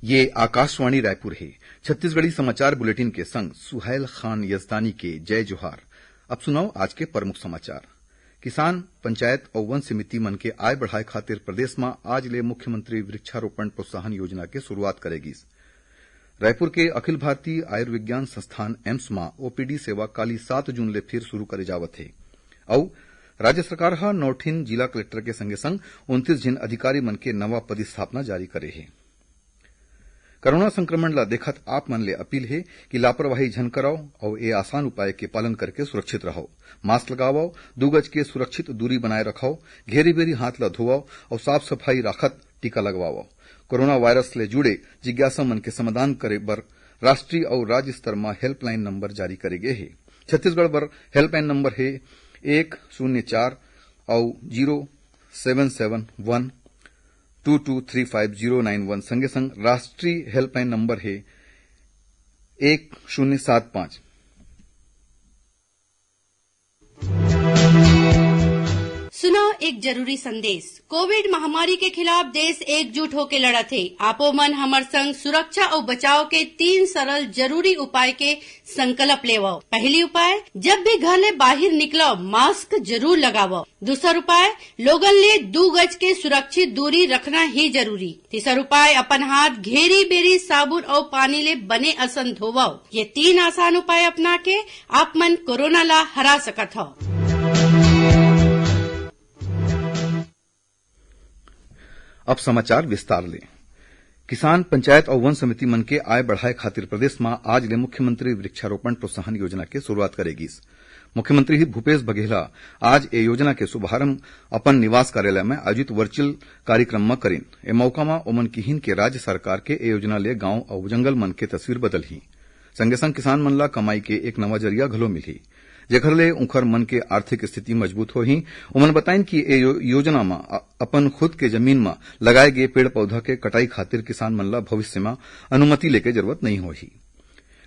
ये आकाशवाणी रायपुर है। छत्तीसगढ़ी समाचार बुलेटिन के संग सुहैल खान यजदानी के जय जोहार। अब सुनाओ आज के प्रमुख समाचार। किसान पंचायत और वन समिति मन के आय बढ़ाए खातिर प्रदेश में आज ले मुख्यमंत्री वृक्षारोपण प्रोत्साहन योजना के शुरुआत करेगी। रायपुर के अखिल भारतीय आयुर्विज्ञान संस्थान एम्स में ओपीडी सेवा काली 7 जून ले फिर शुरू करे जावत है। और राज्य सरकार हा नौठिन जिला कलेक्टर के संगे संग 29 जिन अधिकारी मन के नवा पदस्थापना जारी करे है। कोरोना संक्रमण ला देखत आप मन ले अपील है कि लापरवाही झन कराओ और ये आसान उपाय के पालन करके सुरक्षित रहो। मास्क लगाओ, 2 गज के सुरक्षित दूरी बनाए रखाओ, घेरी बेरी हाथ ला धोवाओ और साफ सफाई राखत टीका लगवाओ। कोरोना वायरस ले जुड़े जिज्ञासा मन के समाधान करे बर राष्ट्रीय और राज्य स्तर में हेल्पलाइन नंबर जारी करे गए है। छत्तीसगढ़ बर हेल्पलाइन नंबर है 104 और 0771 2235 संगे संग राष्ट्रीय हेल्पलाइन नंबर है 1075। सुनो एक जरूरी संदेश। कोविड महामारी के खिलाफ देश एकजुट होकर लड़त है। आपो मन हमर संग सुरक्षा और बचाव के 3 सरल जरूरी उपाय के संकल्प लेवो। पहली उपाय, जब भी घर ले बाहर निकलो मास्क जरूर लगावो। दूसरा उपाय, लोगन ले 2 गज के सुरक्षित दूरी रखना ही जरूरी। तीसरा उपाय, अपन हाथ घेरी बेरी साबुन और पानी ले बने असन धोवो। ये 3 आसान उपाय अपना के आप मन कोरोना ला हरा सकत हो। अब समाचार विस्तार ले। किसान पंचायत और वन समिति मन के आय बढ़ाए खातिर प्रदेश में आज ले मुख्यमंत्री वृक्षारोपण प्रोत्साहन योजना के शुरुआत करेगी। मुख्यमंत्री भूपेश बघेल आज ये योजना के शुभारंभ अपन निवास कार्यालय में आयोजित वर्चुअल कार्यक्रम में करीन। ए मौका में ओमन किहिन के राज्य सरकार के ए योजना ले गांव और जंगल मन के तस्वीर बदल ही। संगे संग किसान मन ला कमाई के एक नवा जरिया घलो मिली, जेखर ले उखर मन के आर्थिक स्थिति मजबूत हो ही। उमन बताइन कि ए योजना में अपन खुद के जमीन में लगाए गए पेड़ पौधा के कटाई खातिर किसान मन ला भविष्य में अनुमति लेके जरूरत नहीं होही।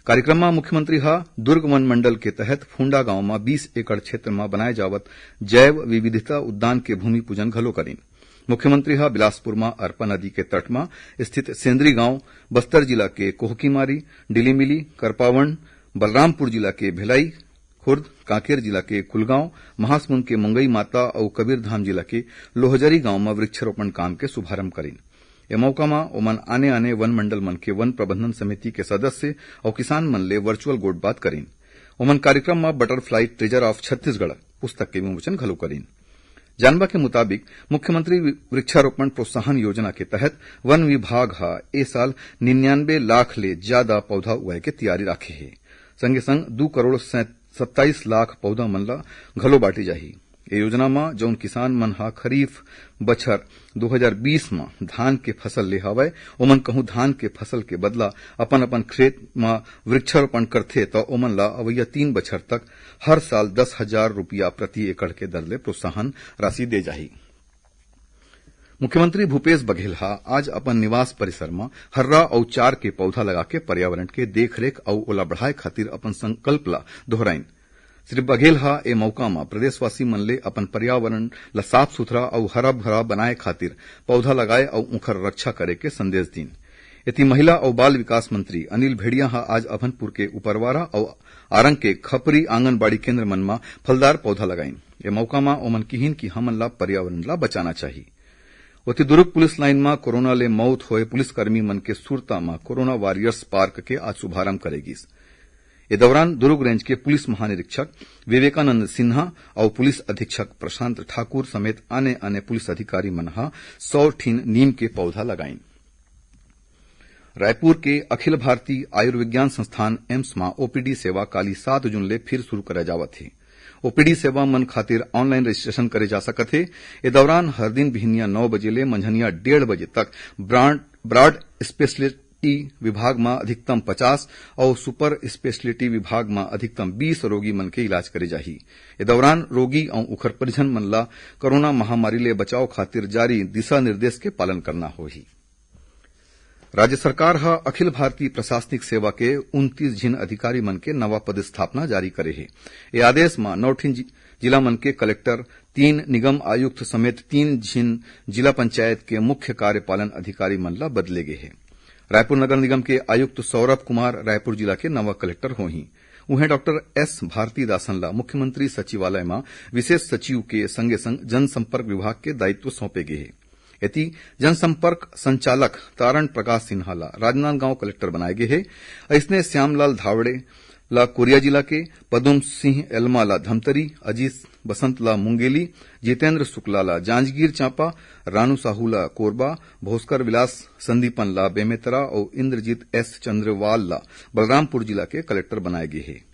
कार्यक्रम में मुख्यमंत्री दुर्ग वन मंडल के तहत फूंडा गांव में 20 एकड़ क्षेत्र में बनाए जावत जैव विविधता उद्यान के भूमि पूजन घलो करीन। मुख्यमंत्री बिलासपुर में अरपा नदी के तट में स्थित सेंद्री गांव, बस्तर जिला के कोहकीमारी, डिलीमिली, करपावंड, बलरामपुर जिला के भिलाई खुर्द, कांकेर जिला के कुलगांव, महासमुंद के मुंगई माता और कबीरधाम जिला के लोहजरी गांव में वृक्षारोपण काम के शुभारंभ करीन। ए मौका में ओमन आने आने वन मंडल मन के वन प्रबंधन समिति के सदस्य और किसान मन ले वर्चुअल गोठबात करीन। ओमन कार्यक्रम में बटरफ्लाई ट्रेजर ऑफ छत्तीसगढ़ पुस्तक के विमोचन घलो करीन। जानवा के मुताबिक मुख्यमंत्री वृक्षारोपण प्रोत्साहन योजना के तहत वन विभाग ए साल 99 लाख ले ज्यादा पौधा उगाए के तैयारी राखे है। संगे संग 2 करोड़ 27 लाख पौधा मन ला घलो बांटी जाही। ए योजना में जौन किसान मन खरीफ बछर 2020 में धान के फसल ले हवय, ओमन कहूं धान के फसल के बदला अपन अपन खेत में वृक्षारोपण करथे तो ओमन ला अवैया 3 बछर तक हर साल 10,000 रुपया प्रति एकड़ के दर ले प्रोत्साहन राशि दे जाही। मुख्यमंत्री भूपेश बघेल आज अपन निवास परिसर में हर्रा और चार के पौधा लगा के पर्यावरण के देखरेख और ओला बढ़ाए खातिर अपन संकल्प ला दोहराइन। श्री बघेल ए मौका में प्रदेशवासी मन ले अपन पर्यावरण ला साफ सुथरा और हरा भरा बनाए खातिर पौधा लगाए और उखर रक्षा करे के संदेश दीन। यति महिला और बाल विकास मंत्री अनिल भेड़िया आज अभनपुर के उपरवारा और आरंग के खपरी आंगनबाड़ी केंद्र मन में फलदार पौधा लगाइन। ए मौका में ओमन किहिन कि हमन ला पर्यावरण ला बचाना चाहिए। ओती दुर्ग पुलिस लाइन में कोरोना ले मौत होए पुलिसकर्मी मन के सुरता में कोरोना वॉरियर्स पार्क के आज शुभारंभ करेगी। इस दौरान दुर्ग रेंज के पुलिस महानिरीक्षक विवेकानंद सिन्हा और पुलिस अधीक्षक प्रशांत ठाकुर समेत आने आने पुलिस अधिकारी मन 100 ठीन नीम के पौधा लगाइन। रायपुर के अखिल भारतीय आयुर्विज्ञान संस्थान एम्स में ओपीडी सेवा काली 7 जून ले फिर शुरू करे जावत है। ओपीडी सेवा मन खातिर ऑनलाइन रजिस्ट्रेशन करे जा सकत है। इस दौरान हर दिन बिहनिया 9 बजे ले मंझनिया 1:30 बजे तक ब्रॉड स्पेशलिटी विभाग में अधिकतम 50 और सुपर स्पेशलिटी विभाग में अधिकतम 20 रोगी मन के इलाज करे जाही। इस दौरान रोगी और उखर परिजन मन ला कोरोना महामारी ले बचाव खातिर जारी दिशा निर्देश के पालन करना होही। राज्य सरकार अखिल भारतीय प्रशासनिक सेवा के 29 जिन अधिकारी मन के नवा पदस्थापना जारी करे है। ये आदेश में 9 जिला मन के कलेक्टर, 3 निगम आयुक्त समेत 3 जिन जिला पंचायत के मुख्य कार्यपालन अधिकारी मन ला बदले गए है। रायपुर नगर निगम के आयुक्त सौरभ कुमार रायपुर जिला के नवा कलेक्टर होही। उहें डॉक्टर एस भारती दासन ला मुख्यमंत्री सचिवालय में विशेष सचिव के संगे संग जनसंपर्क विभाग के दायित्व सौंपे गए हैं। यति जनसंपर्क संचालक तारण प्रकाश सिन्हा ला राजनांदगांव कलेक्टर बनाए गए हैं। इसने श्यामलाल धावड़े ला कोरिया जिला के, पदम सिंह एलमा ला धमतरी, अजीत बसंत ला मुंगेली, जितेंद्र शुक्ला ला जांजगीर चांपा, रानू साहू ला कोरबा, भोस्कर विलास संदीपन ला बेमेतरा और इंद्रजीत एस चंद्रवाल ला बलरामपुर जिला के कलेक्टर बनाए गए हैं।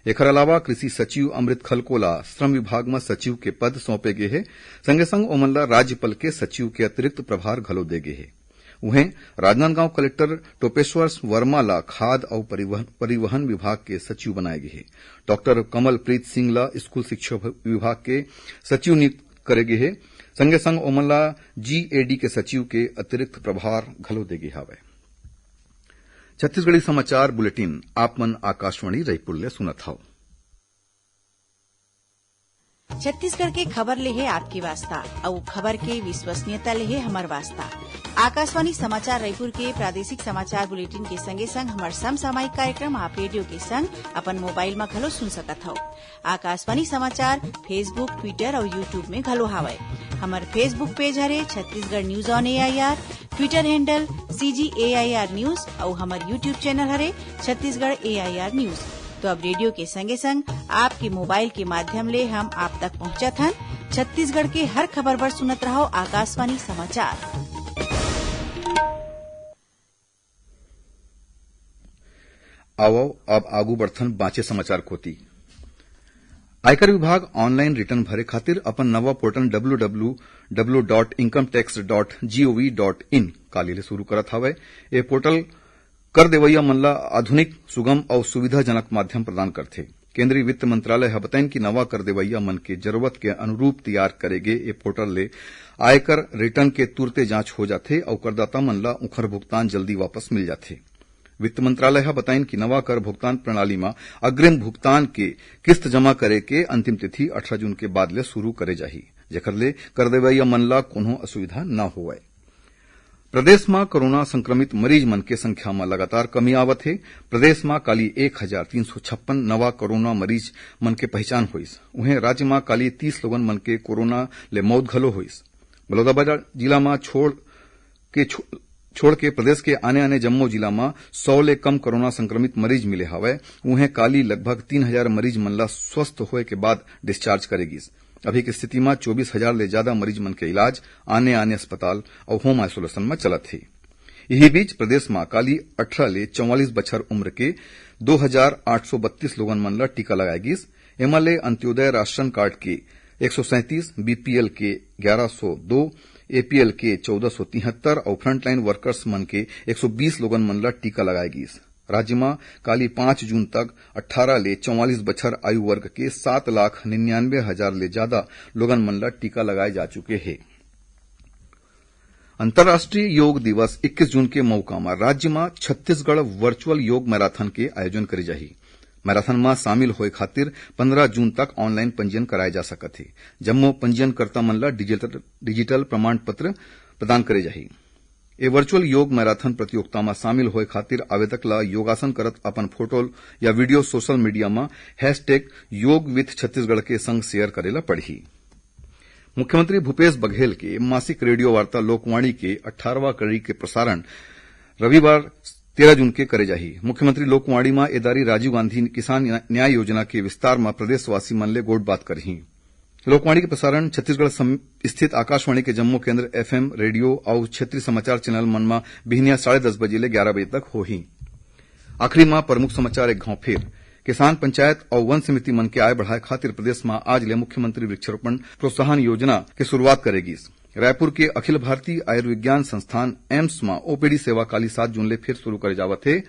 एकर अलावा कृषि सचिव अमृत खलको ला श्रम विभाग में सचिव के पद सौंपे गए हैं। संगे संग ओमन ला राज्यपाल के सचिव के अतिरिक्त प्रभार घलो दे गए हैं। उहें राजनांदगांव कलेक्टर टोपेश्वर वर्मा ला खाद और परिवहन विभाग के सचिव बनाए गए हैं। डॉक्टर कमलप्रीत सिंह ला स्कूल शिक्षा विभाग के सचिव नियुक्त करे गए हैं। संगे संग ओमन ला जीएडी के सचिव के अतिरिक्त प्रभार घलो दे गए हावे। छत्तीसगढ़ी समाचार बुलेटिन आप मन आकाशवाणी रायपुर ले सुनत हव। छत्तीसगढ़ के खबर ले है आपकी वास्ता और खबर के विश्वसनीयता ले है हमार वास्ता। आकाशवाणी समाचार रायपुर के प्रादेशिक समाचार बुलेटिन के संगे संग हमार समसामयिक कार्यक्रम आप रेडियो के संग अपन मोबाइल में घलो सुन सकत हव। आकाशवाणी समाचार फेसबुक, ट्विटर और यूट्यूब में घलो हावय। हमार फेसबुक पेज हरे Chhattisgarh news on AIR, Twitter handle CGAIR news और हमार यूट्यूब चैनल हरे छत्तीसगढ़ AIR न्यूज। तो अब रेडियो के संगे संग आपके मोबाइल के माध्यम ले हम आप तक पहुंचत हन। छत्तीसगढ़ के हर खबर पर सुनत रहो आकाशवाणी समाचार। आओ अब आगू बढ़थन बाँचे समाचार कोती। आयकर विभाग ऑनलाइन रिटर्न भरे खातिर अपन नवा पोर्टल www.incometax.gov.in काली ले शुरू करत हवय। ये पोर्टल कर देवैया मन ला आधुनिक, सुगम और सुविधाजनक माध्यम प्रदान करथे। केंद्रीय वित्त मंत्रालय ह बताइन कि नवा कर देवैया मन के जरूरत के अनुरूप तैयार करे गे ये पोर्टल ले आयकर रिटर्न के तुरते जांच हो जाथे और करदाता मन ला उखर भुगतान जल्दी वापस मिल जाथे। वित्त मंत्रालय ह बताइन कि नवा कर भुगतान प्रणाली में अग्रिम भुगतान के किस्त जमा करे के अंतिम तिथि 18 जून के बाद ले शुरू करे जाही, जेकर ले कर देवैया मन ला कोनो असुविधा न होवय। प्रदेश में कोरोना संक्रमित मरीज मन के संख्या में लगातार कमी आवत है। प्रदेश में काली 1356 नवा कोरोना मरीज मन के पहचान हुईस। उहें राज्य में काली 30 लोगन मन के कोरोना ले मौत घलो हुईस। बलौदाबाजार जिला में छोड़ के प्रदेश के आने जम्मू जिला में 100 ले कम कोरोना संक्रमित मरीज मिले हवय। उहें काली लगभग 3000 मरीज मन ला स्वस्थ होए के बाद डिस्चार्ज करेगीस। अभी की स्थिति में 24,000 ले ज्यादा मरीज मन के इलाज आने अस्पताल और होम आइसोलेशन में चलत है। यही बीच प्रदेश में काली 18 ले 44 बछर उम्र के 2832 लोगन मन ला टीका लगाएगीस। एमा ले अंत्योदय राशन कार्ड के 137, बीपीएल के 1102, एपीएल के 1473 और फ्रंटलाइन वर्कर्स मन के 120 लोगन मन ला टीका लगाएगीस। राज्य में काली 5 जून तक 18 ले 44 बछर आयु वर्ग के 7,99,000 ले ज्यादा लोगन मन ला टीका लगाए जा चुके हैं। अंतर्राष्ट्रीय योग दिवस 21 जून के मौका में राज्य में छत्तीसगढ़ वर्चुअल योग मैराथन के आयोजन करे जाही। मैराथन में शामिल होए खातिर 15 जून तक ऑनलाइन पंजीयन कराए जा सकत है। जम्मो पंजीयनकर्ता मन ला डिजिटल प्रमाण पत्र प्रदान करे जाही। ये वर्चुअल योग मैराथन प्रतियोगिता में शामिल होए खातिर आवेदक ला योगासन करत अपन फोटो या वीडियो सोशल मीडिया में #YogWithChhattisgarh के संग शेयर करेला पड़ी। मुख्यमंत्री भूपेश बघेल के मासिक रेडियो वार्ता लोकवाणी के 18वां कड़ी के प्रसारण रविवार 13 जून के करे जाही। मुख्यमंत्री लोकवाणी में एदारी राजीव गांधी किसान न्याय योजना के विस्तार में प्रदेशवासी मन ले गोट बात करही। लोकवाणी के प्रसारण छत्तीसगढ़ स्थित आकाशवाणी के जम्मू केंद्र FM रेडियो और क्षेत्रीय समाचार चैनल मन में बिहनिया 10:30 बजे ले 11 बजे तक होही। आखिरी में प्रमुख समाचार एक घाव फिर। किसान पंचायत और वन समिति मन के आय बढ़ाए खातिर प्रदेश में आज ले मुख्यमंत्री वृक्षारोपण प्रोत्साहन योजना की शुरुआत करेगी। रायपुर के अखिल भारतीय आयुर्विज्ञान संस्थान एम्स में ओपीडी सेवा काली 7 जून ले फिर शुरू करे जावत है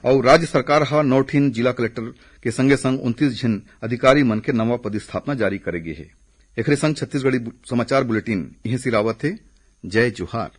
और राज्य सरकार 9 ठिन जिला कलेक्टर के संगे संग 29 झन अधिकारी मन के नवा पदस्थापना जारी करेगी है। एकरे संग छत्तीसगढ़ी समाचार बुलेटिन यहीं सिरावत है। जय जोहार।